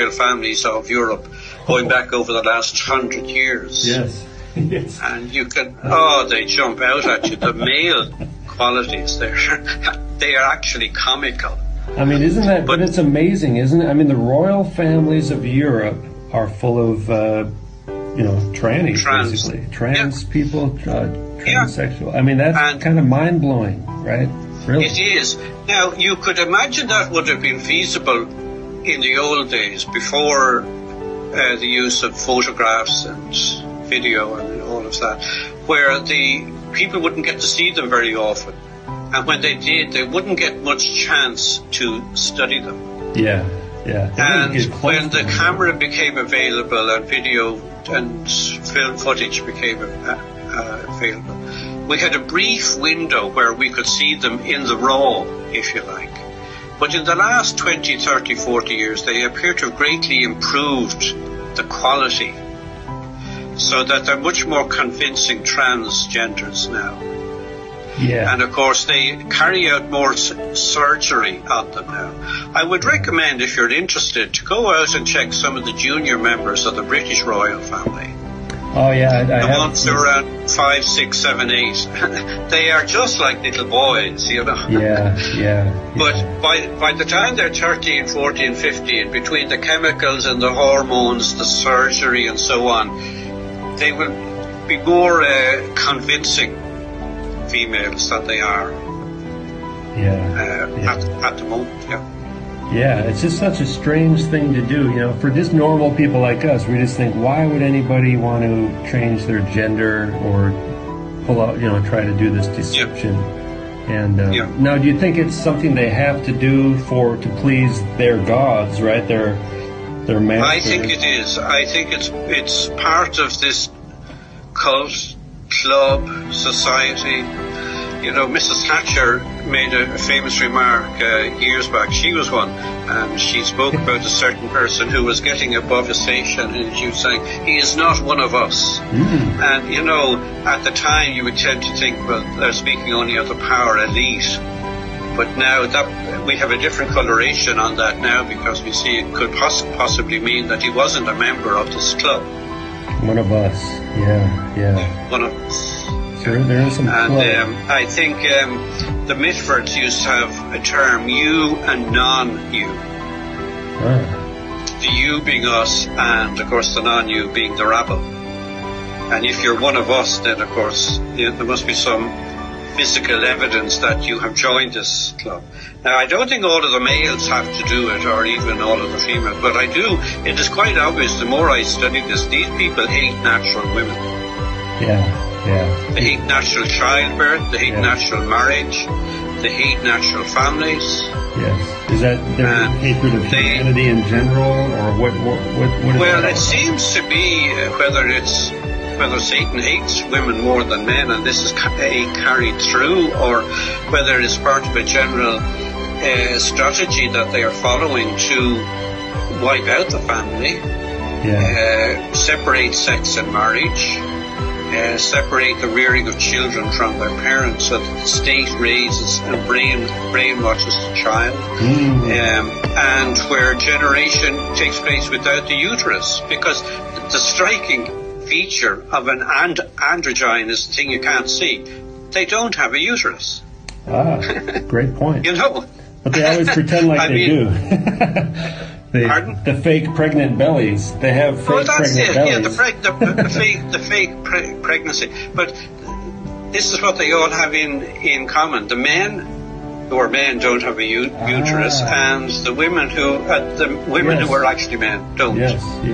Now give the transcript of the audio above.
typical families of Europe, going back over the last 100 years. Yes. Yes. And you can, they jump out at you. The male qualities there, they are actually comical. I mean, isn't that, but it's amazing, isn't it? I mean, the royal families of Europe are full of, trannies, basically. Trans people, transsexual. I mean, that's kind of mind-blowing, right? Really? It is. Now, you could imagine that would have been feasible in the old days, before the use of photographs and video and all of that, where the people wouldn't get to see them very often. And when they did, they wouldn't get much chance to study them. Yeah. And when the camera became available and video and film footage became available, we had a brief window where we could see them in the raw, if you like. But in the last 20, 30, 40 years, they appear to have greatly improved the quality, so that they're much more convincing transgenders now. Yeah. And of course, they carry out more surgery on them now. I would recommend, if you're interested, to go out and check some of the junior members of the British royal family. Oh, yeah. The ones who are around 5, 6, 7, 8. They are just like little boys, you know. Yeah. But by the time they're 13, 14, 15, between the chemicals and the hormones, the surgery and so on, they will be more convincing females than they are at the moment. Yeah, it's just such a strange thing to do, you know, for just normal people like us. We just think, why would anybody want to change their gender or pull out, try to do this deception? And now, do you think it's something they have to do to please their gods, right? Their masters? I think it is. I think it's part of this cult, club, society. You know, Mrs. Thatcher made a famous remark years back. She was one, and she spoke about a certain person who was getting above a station, and she was saying, he is not one of us. And, at the time you would tend to think, well, they're speaking only of the power elite. But now that we have a different coloration on that now, because we see it could possibly mean that he wasn't a member of this club. One of us, yeah. One of us. There is some I think the Mitfords used to have a term, you and non-you. The you being us, and of course the non-you being the rabble. And if you're one of us, then of course there must be some physical evidence that you have joined this club. Now, I don't think all of the males have to do it, or even all of the females, but I do. It is quite obvious, the more I study this, these people hate natural women. Yeah. They hate natural childbirth, they hate natural marriage, they hate natural families. Yes. Is that their hatred of humanity in general, or what is well, it seems to be whether Satan hates women more than men, and this is carried through, or whether it's part of a general strategy that they are following to wipe out the family, separate sex and marriage, separate the rearing of children from their parents, so that the state raises and brainwashes the child, and where generation takes place without the uterus, because the striking feature of an androgyne is the thing you can't see. They don't have a uterus. Great point. But they always pretend like they do. Pardon? The fake pregnant bellies. They have fake pregnant bellies. Yeah, the fake pregnancy. But this is what they all have in common. The men who are men don't have a uterus, and the women who are actually men don't. Yes.